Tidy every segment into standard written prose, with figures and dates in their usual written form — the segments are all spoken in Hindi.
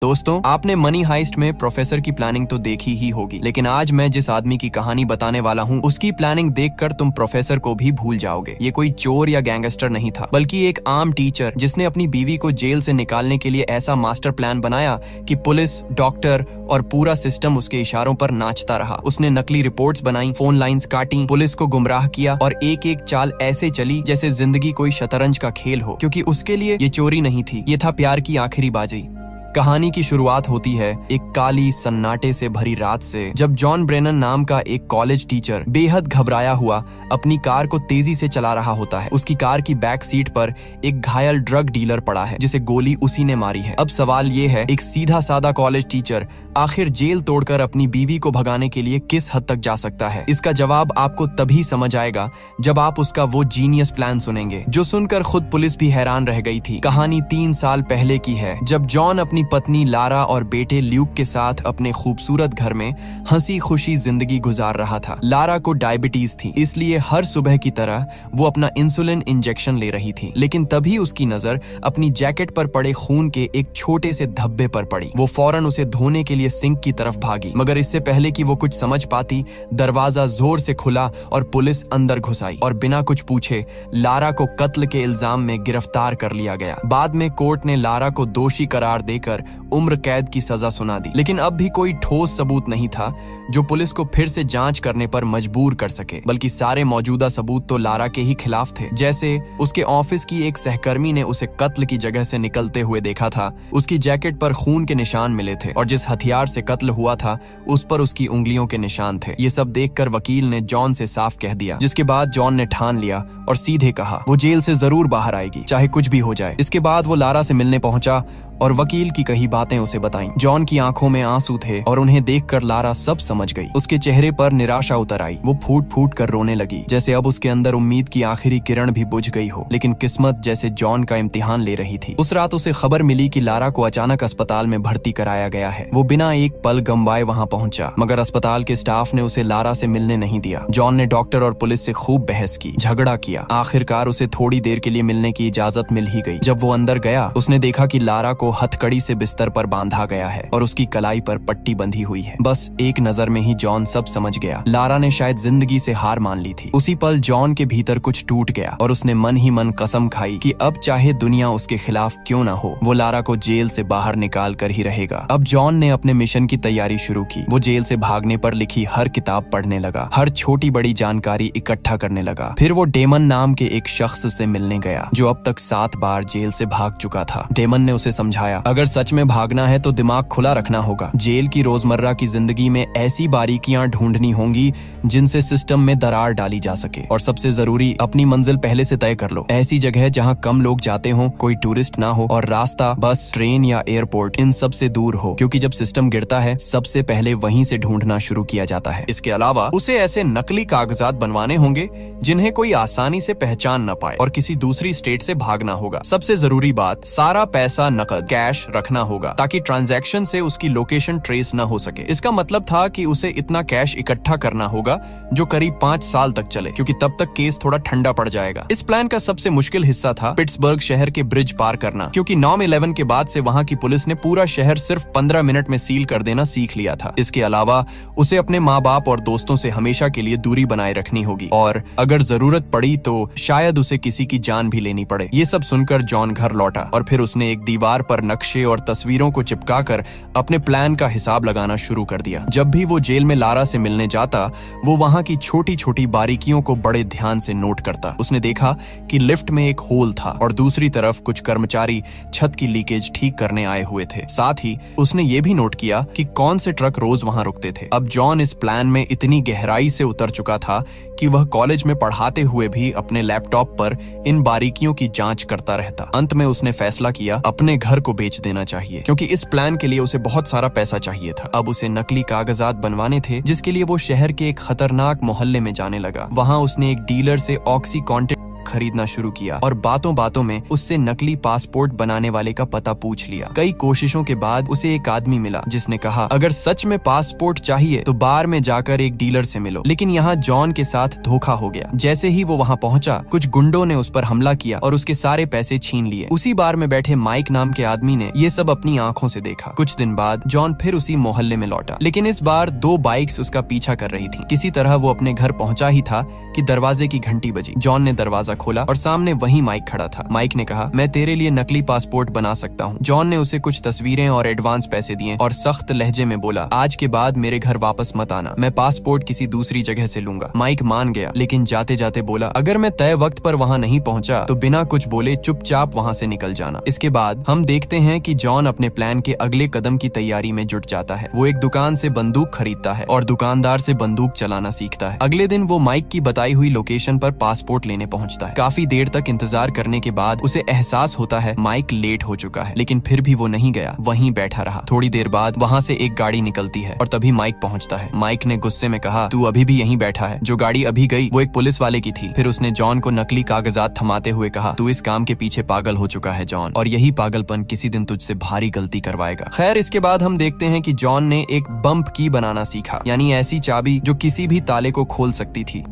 दोस्तों, आपने मनी हाइस्ट में प्रोफेसर की प्लानिंग तो देखी ही होगी, लेकिन आज मैं जिस आदमी की कहानी बताने वाला हूँ उसकी प्लानिंग देखकर तुम प्रोफेसर को भी भूल जाओगे। ये कोई चोर या गैंगस्टर नहीं था, बल्कि एक आम टीचर जिसने अपनी बीवी को जेल से निकालने के लिए ऐसा मास्टर प्लान बनाया कि पुलिस, डॉक्टर और पूरा सिस्टम उसके इशारों पर नाचता रहा। उसने नकली रिपोर्ट्स बनाई, फोन लाइंस काटी, पुलिस को गुमराह किया और एक एक चाल ऐसे चली जैसे जिंदगी कोई शतरंज का खेल हो, क्योंकि उसके लिए ये चोरी नहीं थी, ये था प्यार की आखिरी बाजी। कहानी की शुरुआत होती है एक काली सन्नाटे से भरी रात से, जब जॉन ब्रेनन नाम का एक कॉलेज टीचर बेहद घबराया हुआ अपनी कार को तेजी से चला रहा होता है। उसकी कार की बैक सीट पर एक घायल ड्रग डीलर पड़ा है जिसे गोली उसी ने मारी है। अब सवाल ये है, एक सीधा साधा कॉलेज टीचर आखिर जेल तोड़कर अपनी बीवी को भगाने के लिए किस हद तक जा सकता है? इसका जवाब आपको तभी समझ आएगा जब आप उसका वो जीनियस प्लान सुनेंगे, जो सुनकर खुद पुलिस भी हैरान रह गई थी। कहानी 3 साल पहले की है, जब जॉन अपनी पत्नी लारा और बेटे ल्यूक के साथ अपने खूबसूरत घर में हंसी खुशी जिंदगी गुजार रहा था। लारा को डायबिटीज थी, इसलिए हर सुबह की तरह वो अपना इंसुलिन इंजेक्शन ले रही थी। लेकिन तभी उसकी नजर अपनी जैकेट पर पड़े खून के एक छोटे से धब्बे पर पड़ी। वो फौरन उसे धोने के लिए सिंक की तरफ भागी, मगर इससे पहले कि वो कुछ समझ पाती, दरवाजा जोर से खुला और पुलिस अंदर घुस आई और बिना कुछ पूछे लारा को कत्ल के इल्जाम में गिरफ्तार कर लिया गया। बाद में कोर्ट ने लारा को दोषी करार देकर उम्र कैद की सजा सुना दी, लेकिन अब भी कोई ठोस सबूत नहीं था जो पुलिस को फिर से जांच करने पर मजबूर कर सके, बल्कि सारे मौजूदा सबूत तो लारा के ही खिलाफ थे। जैसे उसके ऑफिस की एक सहकर्मी ने उसे कत्ल की जगह से निकलते हुए देखा था, उसकी जैकेट पर खून के निशान मिले थे और जिस हथियार से कत्ल हुआ था उस पर उसकी उंगलियों के निशान थे। ये सब देखकर वकील ने जॉन से साफ कह दिया, जिसके बाद जॉन ने ठान लिया और सीधे कहा वो जेल से जरूर बाहर आएगी, चाहे कुछ भी हो जाए। इसके बाद वो लारा से मिलने पहुंचा और वकील की कही बातें उसे बताईं। जॉन की आंखों में आंसू थे और उन्हें देखकर लारा सब समझ गई। उसके चेहरे पर निराशा उतर आई, वो फूट फूट कर रोने लगी, जैसे अब उसके अंदर उम्मीद की आखिरी किरण भी बुझ गई हो। लेकिन किस्मत जैसे जॉन का इम्तिहान ले रही थी। उस रात उसे खबर मिली कि लारा को अचानक अस्पताल में भर्ती कराया गया है। वो बिना एक पल गंवाए वहां पहुंचा, मगर अस्पताल के स्टाफ ने उसे लारा से मिलने नहीं दिया। जॉन ने डॉक्टर और पुलिस से खूब बहस की, झगड़ा किया। आखिरकार उसे थोड़ी देर के लिए मिलने की इजाजत मिल ही गई। जब वो अंदर गया, उसने देखा कि लारा को हथकड़ी से बिस्तर पर बांधा गया है और उसकी कलाई पर पट्टी बंधी हुई है। बस एक नजर में ही जॉन सब समझ गया। लारा ने शायद जिंदगी से हार मान ली थी। उसी पल जॉन के भीतर कुछ टूट गया और उसने मन ही मन कसम खाई कि अब चाहे दुनिया उसके खिलाफ क्यों ना हो, वो लारा को जेल से बाहर निकाल कर ही रहेगा। अब जॉन ने अपने मिशन की तैयारी शुरू की। वो जेल से भागने पर लिखी हर किताब पढ़ने लगा, हर छोटी बड़ी जानकारी इकट्ठा करने लगा। फिर वो डेमन नाम के एक शख्स से मिलने गया, जो अब तक 7 बार जेल से भाग चुका था। डेमन ने उसे समझाया, अगर सच में भागना है तो दिमाग खुला रखना होगा। जेल की रोजमर्रा की जिंदगी में ऐसी बारीकियां ढूंढनी होंगी जिनसे सिस्टम में दरार डाली जा सके। और सबसे जरूरी, अपनी मंजिल पहले से तय कर लो। ऐसी जगह जहां कम लोग जाते हो, कोई टूरिस्ट ना हो और रास्ता बस, ट्रेन या एयरपोर्ट इन सब से दूर हो, क्योंकि जब सिस्टम गिरता है सबसे पहले वहीं से ढूंढना शुरू किया जाता है। इसके अलावा उसे ऐसे नकली कागजात बनवाने होंगे जिन्हें कोई आसानी से पहचान न पाए और किसी दूसरी स्टेट से भागना होगा। सबसे जरूरी बात, सारा पैसा नकद कैश रखना होगा ताकि ट्रांजैक्शन से उसकी लोकेशन ट्रेस न हो सके। इसका मतलब था कि उसे इतना कैश इकट्ठा करना होगा जो करीब 5 साल तक चले, क्योंकि तब तक केस थोड़ा ठंडा पड़ जाएगा। इस प्लान का सबसे मुश्किल हिस्सा था पिट्सबर्ग शहर के ब्रिज पार करना, क्योंकि 9/11 के बाद से वहां की पुलिस ने पूरा शहर सिर्फ 15 मिनट में सील कर देना सीख लिया था। इसके अलावा उसे अपने माँ बाप और दोस्तों से हमेशा के लिए दूरी बनाए रखनी होगी और अगर जरूरत पड़ी तो शायद उसे किसी की जान भी लेनी पड़े। ये सब सुनकर जॉन घर लौटा और फिर उसने एक दीवार पर नक्शे और तस्वीरों को चिपकाकर अपने प्लान का हिसाब लगाना शुरू कर दिया। जब भी वो जेल में लारा से मिलने जाता, वो वहां की छोटी छोटी बारीकियों को बड़े ध्यान से नोट करता। उसने देखा कि लिफ्ट में एक होल था और दूसरी तरफ कुछ कर्मचारी छत की लीकेज ठीक करने आए हुए थे। साथ ही उसने ये भी नोट किया कि कौन से ट्रक रोज वहां रुकते थे। अब जॉन इस प्लान में इतनी गहराई से उतर चुका था कि वह कॉलेज में पढ़ाते हुए भी अपने लैपटॉप पर इन बारीकियों की जांच करता रहता। अंत में उसने फैसला किया अपने घर को बेच देना चाहिए, क्योंकि इस प्लान के लिए उसे बहुत सारा पैसा चाहिए था। अब उसे नकली कागजात बनवाने थे, जिसके लिए वो शहर के एक खतरनाक मोहल्ले में जाने लगा। वहां उसने एक डीलर से ऑक्सीकॉन्टिन खरीदना शुरू किया और बातों बातों में उससे नकली पासपोर्ट बनाने वाले का पता पूछ लिया। कई कोशिशों के बाद उसे एक आदमी मिला जिसने कहा, अगर सच में पासपोर्ट चाहिए तो बार में जाकर एक डीलर से मिलो। लेकिन यहाँ जॉन के साथ धोखा हो गया। जैसे ही वो वहाँ पहुंचा, कुछ गुंडों ने उस पर हमला किया और उसके सारे पैसे छीन लिए। उसी बार में बैठे माइक नाम के आदमी ने ये सब अपनी आंखों से देखा। कुछ दिन बाद जॉन फिर उसी मोहल्ले में लौटा, लेकिन इस बार 2 बाइक्स उसका पीछा कर रही थी। किसी तरह वो अपने घर पहुंचा ही था कि दरवाजे की घंटी बजी। जॉन ने दरवाजा खोला और सामने वही माइक खड़ा था। माइक ने कहा, मैं तेरे लिए नकली पासपोर्ट बना सकता हूँ। जॉन ने उसे कुछ तस्वीरें और एडवांस पैसे दिए और सख्त लहजे में बोला, आज के बाद मेरे घर वापस मत आना, मैं पासपोर्ट किसी दूसरी जगह से लूंगा। माइक मान गया, लेकिन जाते जाते बोला, अगर मैं तय वक्त पर वहाँ नहीं पहुंचा तो बिना कुछ बोले चुपचाप वहाँ से निकल जाना। इसके बाद हम देखते हैं कि जॉन अपने प्लान के अगले कदम की तैयारी में जुट जाता है। वो एक दुकान से बंदूक खरीदता है और दुकानदार से बंदूक चलाना सीखता है। अगले दिन वो माइक की बताई हुई लोकेशन पर पासपोर्ट लेने पहुंचता है। काफी देर तक इंतजार करने के बाद उसे एहसास होता है माइक लेट हो चुका है, लेकिन फिर भी वो नहीं गया, वहीं बैठा रहा। थोड़ी देर बाद वहाँ से एक गाड़ी निकलती है और तभी माइक पहुंचता है। माइक ने गुस्से में कहा, तू अभी भी यहीं बैठा है? जो गाड़ी अभी गई वो एक पुलिस वाले की थी। फिर उसने जॉन को नकली कागजात थमाते हुए कहा, तू इस काम के पीछे पागल हो चुका है जॉन, और यही पागलपन किसी दिन तुझसे भारी गलती करवाएगा। खैर, इसके बाद हम देखते हैं कि जॉन ने एक बम्प की बनाना सीखा, यानी ऐसी चाबी जो किसी भी ताले को खोल सकती थी।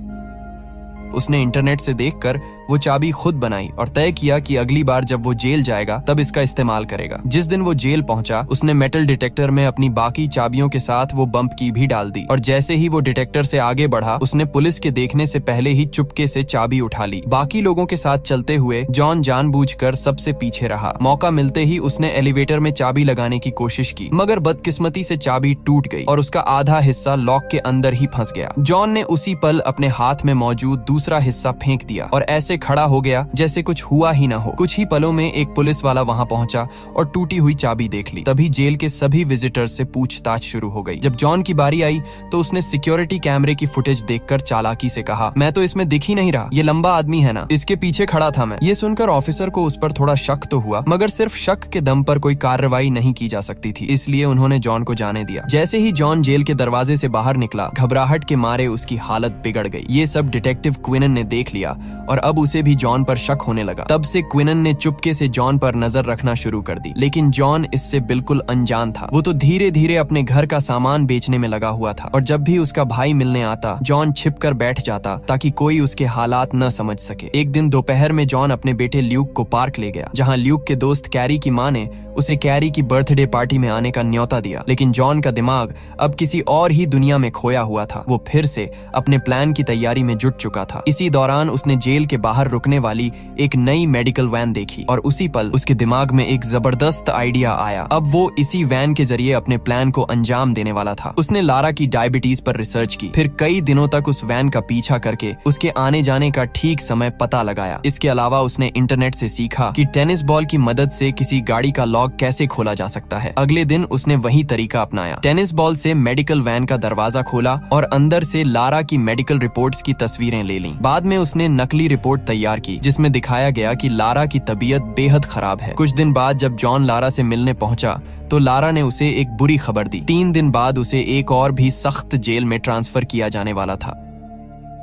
उसने इंटरनेट से देखकर वो चाबी खुद बनाई और तय किया कि अगली बार जब वो जेल जाएगा तब इसका इस्तेमाल करेगा। जिस दिन वो जेल पहुंचा, उसने मेटल डिटेक्टर में अपनी बाकी चाबियों के साथ वो बम्प की भी डाल दी और जैसे ही वो डिटेक्टर से आगे बढ़ा, उसने पुलिस के देखने से पहले ही चुपके से चाबी उठा ली। बाकी लोगों के साथ चलते हुए जॉन जानबूझकर सबसे पीछे रहा। मौका मिलते ही उसने एलिवेटर में चाबी लगाने की कोशिश की, मगर बदकिस्मती से चाबी टूट गई और उसका आधा हिस्सा लॉक के अंदर ही फंस गया। जॉन ने उसी पल अपने हाथ में मौजूद दूसरा हिस्सा फेंक दिया और ऐसे खड़ा हो गया जैसे कुछ हुआ ही ना हो। कुछ ही पलों में एक पुलिस वाला वहां पहुंचा और टूटी हुई चाबी देख ली। तभी जेल के सभी विजिटर्स से पूछताछ शुरू हो गई। जब जॉन की बारी आई तो उसने सिक्योरिटी कैमरे की फुटेज देखकर चालाकी से कहा, मैं तो इसमें दिख ही नहीं रहा, ये लंबा आदमी है ना, इसके पीछे खड़ा था मैं। ये सुनकर ऑफिसर को उस पर थोड़ा शक तो हुआ, मगर सिर्फ शक के दम पर कोई कार्रवाई नहीं की जा सकती थी, इसलिए उन्होंने जॉन को जाने दिया। जैसे ही जॉन जेल के दरवाजे से बाहर निकला, घबराहट के मारे उसकी हालत बिगड़ गई। ये सब डिटेक्टिव क्विनन ने देख लिया और अब उसे भी जॉन पर शक होने लगा। तब से क्विनन ने चुपके से जॉन पर नजर रखना शुरू कर दी, लेकिन जॉन इससे बिल्कुल अनजान था। वो तो धीरे धीरे अपने घर का सामान बेचने में लगा हुआ था और जब भी उसका भाई मिलने आता, जॉन छिपकर बैठ जाता ताकि कोई उसके हालात न समझ सके। एक दिन दोपहर में जॉन अपने बेटे ल्यूक को पार्क ले गया, जहाँ ल्यूक के दोस्त कैरी की माँ ने उसे कैरी की बर्थडे पार्टी में आने का न्योता दिया। लेकिन जॉन का दिमाग अब किसी और ही दुनिया में खोया हुआ था। वो फिर से अपने प्लान की तैयारी में जुट चुका था। इसी दौरान उसने जेल के बाहर रुकने वाली एक नई मेडिकल वैन देखी और उसी पल उसके दिमाग में एक जबरदस्त आइडिया आया। अब वो इसी वैन के जरिए अपने प्लान को अंजाम देने वाला था। उसने लारा की डायबिटीज पर रिसर्च की, फिर कई दिनों तक उस वैन का पीछा करके उसके आने जाने का ठीक समय पता लगाया। इसके अलावा उसने इंटरनेट से सीखा कि टेनिस बॉल की मदद से किसी गाड़ी का लॉक कैसे खोला जा सकता है। अगले दिन उसने वही तरीका अपनाया। टेनिस बॉल से मेडिकल वैन का दरवाजा खोला और अंदर से लारा की मेडिकल रिपोर्ट्स की तस्वीरें ले लीं। बाद में उसने नकली रिपोर्ट तैयार की जिसमें दिखाया गया कि लारा की तबीयत बेहद खराब है। कुछ दिन बाद जब जॉन लारा से मिलने पहुंचा तो लारा ने उसे एक बुरी खबर दी। 3 दिन बाद उसे एक और भी सख्त जेल में ट्रांसफर किया जाने वाला था।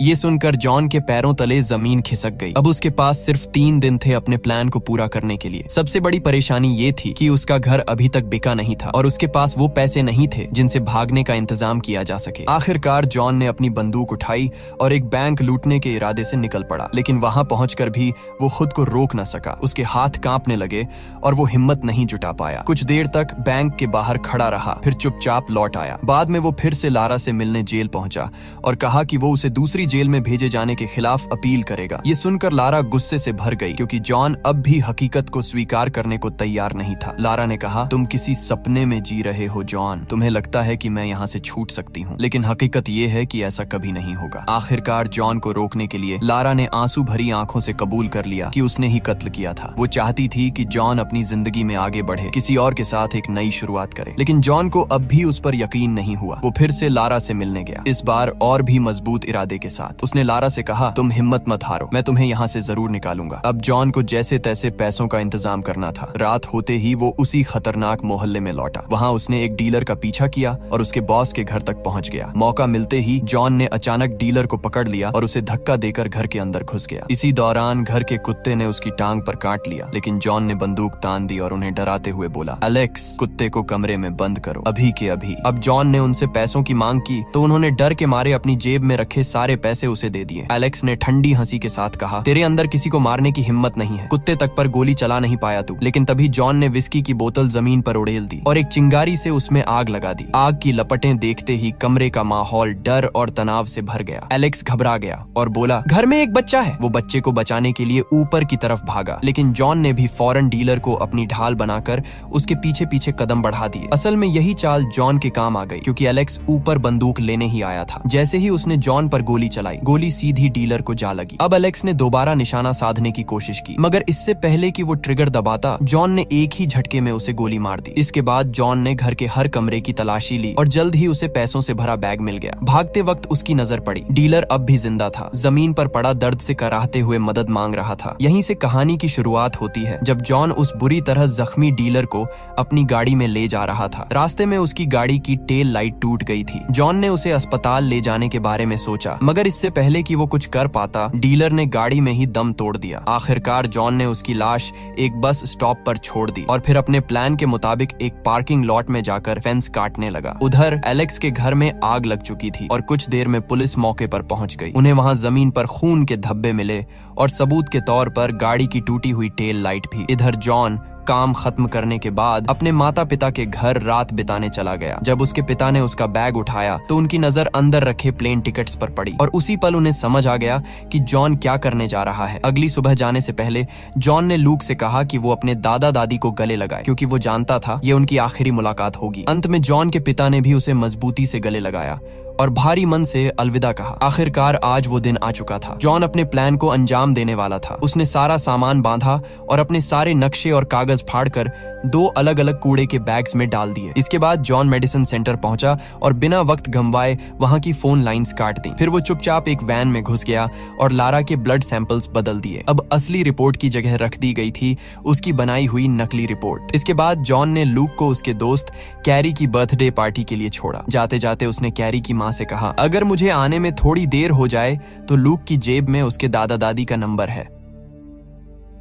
ये सुनकर जॉन के पैरों तले जमीन खिसक गई। अब उसके पास सिर्फ 3 दिन थे अपने प्लान को पूरा करने के लिए। सबसे बड़ी परेशानी ये थी कि उसका घर अभी तक बिका नहीं था और उसके पास वो पैसे नहीं थे जिनसे भागने का इंतजाम किया जा सके। आखिरकार जॉन ने अपनी बंदूक उठाई और एक बैंक लूटने के इरादे से निकल पड़ा, लेकिन वहां पहुंचकर भी वो खुद को रोक न सका। उसके हाथ कांपने लगे और वो हिम्मत नहीं जुटा पाया। कुछ देर तक बैंक के बाहर खड़ा रहा, फिर चुपचाप लौट आया। बाद में वो फिर से लारा से मिलने जेल पहुंचा और कहा कि वो उसे दूसरी जेल में भेजे जाने के खिलाफ अपील करेगा। ये सुनकर लारा गुस्से से भर गई क्योंकि जॉन अब भी हकीकत को स्वीकार करने को तैयार नहीं था। लारा ने कहा, तुम किसी सपने में जी रहे हो जॉन, तुम्हें लगता है कि मैं यहाँ से छूट सकती हूँ, लेकिन हकीकत ये है कि ऐसा कभी नहीं होगा। आखिरकार जॉन को रोकने के लिए लारा ने आंसू भरी आंखों से कबूल कर लिया कि उसने ही कत्ल किया था। वो चाहती थी कि जॉन अपनी जिंदगी में आगे बढ़े, किसी और के साथ एक नई शुरुआत करे, लेकिन जॉन को अब भी उस पर यकीन नहीं हुआ। वो फिर से लारा से मिलने गया, इस बार और भी मजबूत इरादे के साथ। उसने लारा से कहा, तुम हिम्मत मत हारो, मैं तुम्हें यहाँ से जरूर निकालूंगा। अब जॉन को जैसे तैसे पैसों का इंतजाम करना था। रात होते ही वो उसी खतरनाक मोहल्ले में लौटा। वहाँ उसने एक डीलर का पीछा किया और उसके बॉस के घर तक पहुँच गया। मौका मिलते ही जॉन ने अचानक डीलर को पकड़ लिया और उसे धक्का देकर घर के अंदर घुस गया। इसी दौरान घर के कुत्ते ने उसकी टांग पर काट लिया, लेकिन जॉन ने बंदूक तान दी और उन्हें डराते हुए बोला, एलेक्स, कुत्ते को कमरे में बंद करो, अभी के अभी। अब जॉन ने उनसे पैसों की मांग की तो उन्होंने डर के मारे अपनी जेब में रखे सारे पैसे उसे दे दिए। एलेक्स ने ठंडी हंसी के साथ कहा, तेरे अंदर किसी को मारने की हिम्मत नहीं है, कुत्ते तक पर गोली चला नहीं पाया तू। लेकिन तभी जॉन ने विस्की की बोतल जमीन पर उड़ेल दी और एक चिंगारी से उसमें आग लगा दी। आग की लपटें देखते ही कमरे का माहौल डर और तनाव से भर गया। एलेक्स घबरा गया और बोला, घर में एक बच्चा है। वो बच्चे को बचाने के लिए ऊपर की तरफ भागा, लेकिन जॉन ने भी फौरन डीलर को अपनी ढाल बनाकर उसके पीछे पीछे कदम बढ़ा दिए। असल में यही चाल जॉन के काम आ गई, क्योंकि एलेक्स ऊपर बंदूक लेने ही आया था। जैसे ही उसने जॉन पर गोली चलाई, गोली सीधी डीलर को जा लगी। अब एलेक्स ने दोबारा निशाना साधने की कोशिश की, मगर इससे पहले कि वो ट्रिगर दबाता, जॉन ने एक ही झटके में उसे गोली मार दी। इसके बाद जॉन ने घर के हर कमरे की तलाशी ली और जल्द ही उसे पैसों से भरा बैग मिल गया। भागते वक्त उसकी नजर पड़ी, डीलर अब भी जिंदा था, जमीन पर पड़ा दर्द से कराहते हुए मदद मांग रहा था। यहीं से कहानी की शुरुआत होती है, जब जॉन उस बुरी तरह जख्मी डीलर को अपनी गाड़ी में ले जा रहा था। रास्ते में उसकी गाड़ी की टेल लाइट टूट गई थी। जॉन ने उसे अस्पताल ले जाने के बारे में सोचा, मगर इससे पहले कि वो कुछ कर पाता, डीलर ने गाड़ी में ही दम तोड़ दिया। आखिरकार जॉन ने उसकी लाश एक बस स्टॉप पर छोड़ दी और फिर अपने प्लान के मुताबिक एक पार्किंग लॉट में जाकर फेंस काटने लगा। उधर एलेक्स के घर में आग लग चुकी थी और कुछ देर में पुलिस मौके पर पहुंच गई। उन्हें वहां जमीन पर खून के धब्बे मिले और सबूत के तौर पर गाड़ी की टूटी हुई टेल लाइट भी। इधर जॉन काम खत्म करने के बाद अपने माता पिता के घर रात बिताने चला गया। जब उसके पिता ने उसका बैग उठाया तो उनकी नजर अंदर रखे प्लेन टिकट्स पर पड़ी और उसी पल उन्हें समझ आ गया कि जॉन क्या करने जा रहा है। अगली सुबह जाने से पहले जॉन ने लूक से कहा कि वो अपने दादा दादी को गले लगाए, क्योंकि वो जानता था ये उनकी आखिरी मुलाकात होगी। अंत में जॉन के पिता ने भी उसे मजबूती से गले लगाया और भारी मन से अलविदा कहा। आखिरकार आज वो दिन आ चुका था। जॉन अपने प्लान को अंजाम देने वाला था। उसने सारा सामान बांधा और अपने सारे नक्शे और कागज फाड़कर 2 अलग अलग कूड़े के बैग्स में डाल दिए। इसके बाद जॉन मेडिसिन सेंटर पहुंचा और बिना वक्त गंवाए वहां की फोन लाइंस काट दी। फिर वो चुपचाप एक वैन में घुस गया और लारा के ब्लड सैंपल्स बदल दिए। अब असली रिपोर्ट की जगह रख दी गई थी उसकी बनाई हुई नकली रिपोर्ट। इसके बाद जॉन ने लूक को उसके दोस्त कैरी की बर्थडे पार्टी के लिए छोड़ा। जाते जाते उसने कैरी की माँ से कहा, अगर मुझे आने में थोड़ी देर हो जाए तो लूक की जेब में उसके दादा दादी का नंबर है।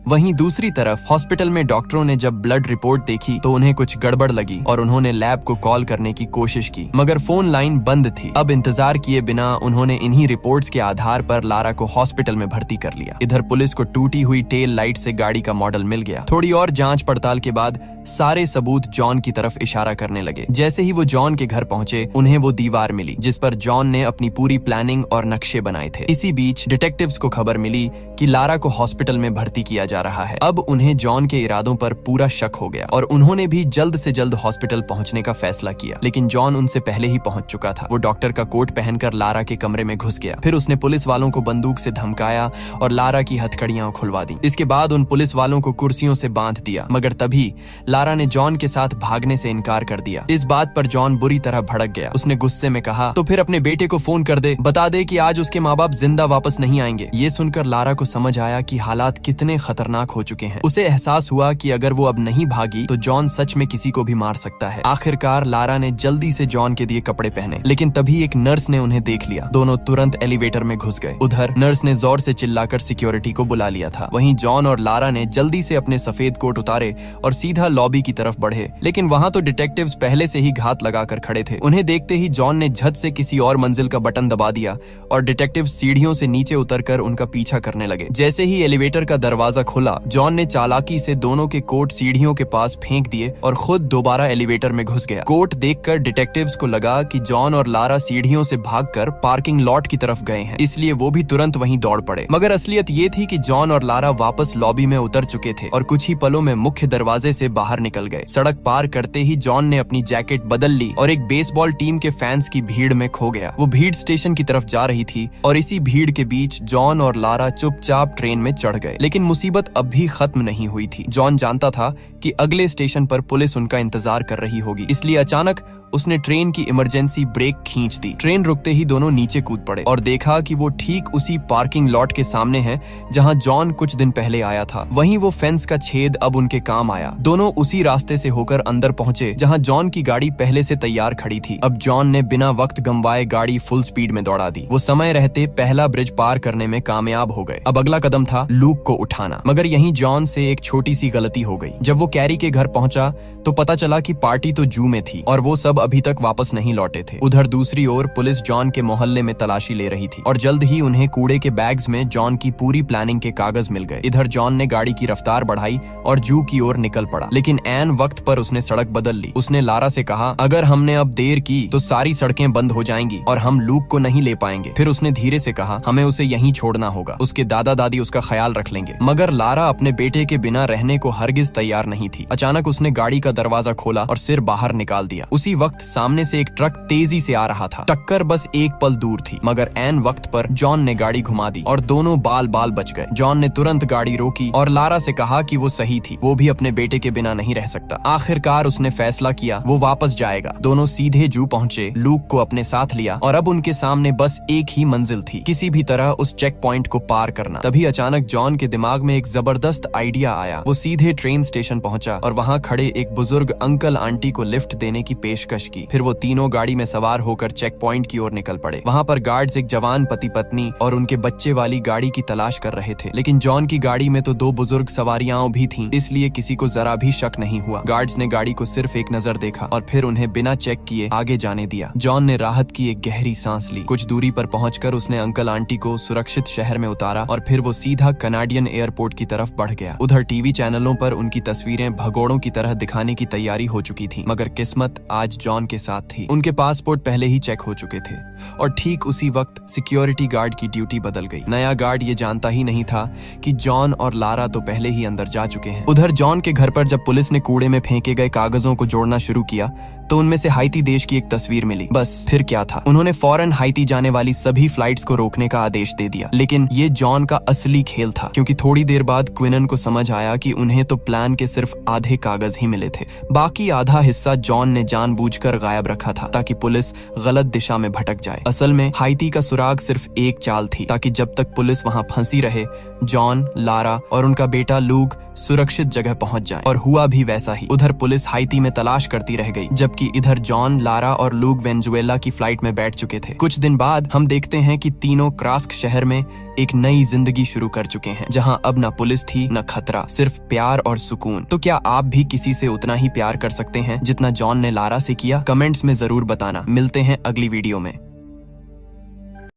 वहीं दूसरी तरफ हॉस्पिटल में डॉक्टरों ने जब ब्लड रिपोर्ट देखी तो उन्हें कुछ गड़बड़ लगी और उन्होंने लैब को कॉल करने की कोशिश की, मगर फोन लाइन बंद थी। अब इंतजार किए बिना उन्होंने इन्हीं रिपोर्ट्स के आधार पर लारा को हॉस्पिटल में भर्ती कर लिया। इधर पुलिस को टूटी हुई टेल लाइट से गाड़ी का मॉडल मिल गया। थोड़ी और जांच पड़ताल के बाद सारे सबूत जॉन की तरफ इशारा करने लगे। जैसे ही वो जॉन के घर पहुंचे, उन्हें वो दीवार मिली जिस पर जॉन ने अपनी पूरी प्लानिंग और नक्शे बनाए थे। इसी बीच डिटेक्टिव्स को खबर मिली कि लारा को हॉस्पिटल में भर्ती किया जा रहा है। अब उन्हें जॉन के इरादों पर पूरा शक हो गया और उन्होंने भी जल्द से जल्द हॉस्पिटल पहुंचने का फैसला किया। लेकिन जॉन उनसे पहले ही पहुंच चुका था। वो डॉक्टर का कोट पहनकर लारा के कमरे में घुस गया। फिर उसने पुलिस वालों को बंदूक से धमकाया और लारा की हथकड़ियां खुलवा दी। इसके बाद उन पुलिस वालों को कुर्सियों से बांध दिया, मगर तभी लारा ने जॉन के साथ भागने से इनकार कर दिया। इस बात पर जॉन बुरी तरह भड़क गया। उसने गुस्से में कहा, तो फिर अपने बेटे को फोन कर दे, बता दे कि आज उसके माँ बाप जिंदा वापस नहीं आएंगे। ये सुनकर लारा को समझ आया कि हालात कितने खतरनाक हो चुके हैं। उसे एहसास हुआ कि अगर वो अब नहीं भागी तो जॉन सच में किसी को भी मार सकता है। आखिरकार लारा ने जल्दी से जॉन के दिए कपड़े पहने, लेकिन तभी एक नर्स ने उन्हें देख लिया। दोनों तुरंत एलिवेटर में घुस गए। उधर नर्स ने जोर से चिल्लाकर सिक्योरिटी को बुला लिया था। वहीं जॉन और लारा ने जल्दी से अपने सफेद कोट उतारे और सीधा लॉबी की तरफ बढ़े, लेकिन वहां तो डिटेक्टिव्स पहले से ही घात लगाकर खड़े थे। उन्हें देखते ही जॉन ने झट से किसी और मंजिल का बटन दबा दिया और डिटेक्टिव सीढ़ियों से नीचे उतरकर उनका पीछा करने लगे। जैसे ही एलिवेटर का दरवाजा खुला, जॉन ने चालाकी से दोनों के कोट सीढ़ियों के पास फेंक दिए और खुद दोबारा एलिवेटर में घुस गया। कोट देखकर डिटेक्टिव्स को लगा कि जॉन और लारा सीढ़ियों से भागकर पार्किंग लॉट की तरफ गए हैं, इसलिए वो भी तुरंत वहीं दौड़ पड़े। मगर असलियत ये थी कि जॉन और लारा वापस लॉबी में उतर चुके थे और कुछ ही पलों में मुख्य दरवाजे से बाहर निकल गए। सड़क पार करते ही जॉन ने अपनी जैकेट बदल ली और एक बेसबॉल टीम के फैंस की भीड़ में खो गया। वो भीड़ स्टेशन की तरफ जा रही थी और इसी भीड़ के बीच जॉन और लारा चुपचाप ट्रेन में चढ़ गए। लेकिन मुसीबत मुसीबत अब भी खत्म नहीं हुई थी। जॉन जानता था कि अगले स्टेशन पर पुलिस उनका इंतजार कर रही होगी, इसलिए अचानक उसने ट्रेन की इमरजेंसी ब्रेक खींच दी। ट्रेन रुकते ही दोनों नीचे कूद पड़े और देखा कि वो ठीक उसी पार्किंग लॉट के सामने है जहां जॉन कुछ दिन पहले आया था। वहीं वो फेंस का छेद अब उनके काम आया। दोनों उसी रास्ते से होकर अंदर पहुंचे जहां जॉन की गाड़ी पहले से तैयार खड़ी थी। अब जॉन ने बिना वक्त गंवाए गाड़ी फुल स्पीड में दौड़ा दी। वो समय रहते पहला ब्रिज पार करने में कामयाब हो गए। अब अगला कदम था लूक को उठाना, मगर यहीं जॉन से एक छोटी सी गलती हो गई। जब वो कैरी के घर पहुंचा तो पता चला कि पार्टी तो जू में थी और वो सब अभी तक वापस नहीं लौटे थे। उधर दूसरी ओर पुलिस जॉन के मोहल्ले में तलाशी ले रही थी और जल्द ही उन्हें कूड़े के बैग्स में जॉन की पूरी प्लानिंग के कागज मिल गए। इधर जॉन ने गाड़ी की रफ्तार बढ़ाई और जू की ओर निकल पड़ा, लेकिन ऐन वक्त पर उसने सड़क बदल ली। उसने लारा से कहा, अगर हमने अब देर की तो सारी सड़कें बंद हो जाएंगी और हम लूक को नहीं ले पाएंगे। फिर उसने धीरे से कहा, हमें उसे यहीं छोड़ना होगा, उसके दादा दादी उसका ख्याल रख लेंगे। मगर लारा अपने बेटे के बिना रहने को हरगिज तैयार नहीं थी। अचानक उसने गाड़ी का दरवाजा खोला और सिर बाहर निकाल दिया। उसी वक्त सामने से एक ट्रक तेजी से आ रहा था। टक्कर बस एक पल दूर थी, मगर ऐन वक्त पर जॉन ने गाड़ी घुमा दी और दोनों बाल बाल बच गए। जॉन ने तुरंत गाड़ी रोकी और लारा से कहा कि वो सही थी, वो भी अपने बेटे के बिना नहीं रह सकता। आखिरकार उसने फैसला किया, वो वापस जाएगा। दोनों सीधे जू पहुंचे, लूक को अपने साथ लिया और अब उनके सामने बस एक ही मंजिल थी, किसी भी तरह उस चेक पॉइंट को पार करना। तभी अचानक जॉन के दिमाग में एक जबरदस्त आइडिया आया। वो सीधे ट्रेन स्टेशन पहुंचा और वहां खड़े एक बुजुर्ग अंकल आंटी को लिफ्ट देने की पेशकश की। फिर वो तीनों गाड़ी में सवार होकर चेक पॉइंट की ओर निकल पड़े। वहां पर गार्ड्स एक जवान पति पत्नी और उनके बच्चे वाली गाड़ी की तलाश कर रहे थे, लेकिन जॉन की गाड़ी में तो 2 बुजुर्ग सवारियां भी थीं, इसलिए किसी को जरा भी शक नहीं हुआ। गार्ड्स ने गाड़ी को सिर्फ एक नजर देखा और फिर उन्हें बिना चेक किए आगे जाने दिया। जॉन ने राहत की एक गहरी सांस ली। कुछ दूरी पर पहुंचकर उसने अंकल आंटी को सुरक्षित शहर में उतारा और फिर वो सीधा कनाडियन एयरपोर्ट की तरफ बढ़ गया। उधर टीवी चैनलों पर उनकी तस्वीरें भगोड़ों की तरह दिखाने की तैयारी हो चुकी थी, मगर किस्मत आज जॉन के साथ थी। उनके पासपोर्ट पहले ही चेक हो चुके थे और ठीक उसी वक्त सिक्योरिटी गार्ड की ड्यूटी बदल गई। नया गार्ड ये जानता ही नहीं था कि जॉन और लारा तो पहले ही अंदर जा चुके हैं। उधर जॉन के घर पर जब पुलिस ने कूड़े में फेंके गए कागजों को जोड़ना शुरू किया तो उनमें से हाइती देश की एक तस्वीर मिली। बस फिर क्या था, उन्होंने फौरन हाइती जाने वाली सभी फ्लाइट्स को रोकने का आदेश दे दिया। लेकिन ये जॉन का असली खेल था, क्योंकि थोड़ी देर बाद क्विनन को समझ आया कि उन्हें तो प्लान के सिर्फ आधे कागज ही मिले थे। बाकी आधा हिस्सा जॉन ने जानबूझकर गायब रखा था ताकि पुलिस गलत दिशा में भटक जाए। असल में हाइती का सुराग सिर्फ एक चाल थी, ताकि जब तक पुलिस वहां फंसी रहे जॉन, लारा और उनका बेटा लूक सुरक्षित जगह पहुंच जाए। और हुआ भी वैसा ही। उधर पुलिस हाइती में तलाश करती रह गई, जबकि इधर जॉन, लारा और लूक वेनेजुएला की फ्लाइट में बैठ चुके थे। कुछ दिन बाद हम देखते हैं कि तीनों क्रास्क शहर में एक नई जिंदगी शुरू कर चुके हैं, जहां अब न पुलिस थी न खतरा, सिर्फ प्यार और सुकून। तो क्या आप भी किसी से उतना ही प्यार कर सकते हैं जितना जॉन ने लारा से किया? कमेंट्स में जरूर बताना। मिलते हैं अगली वीडियो में।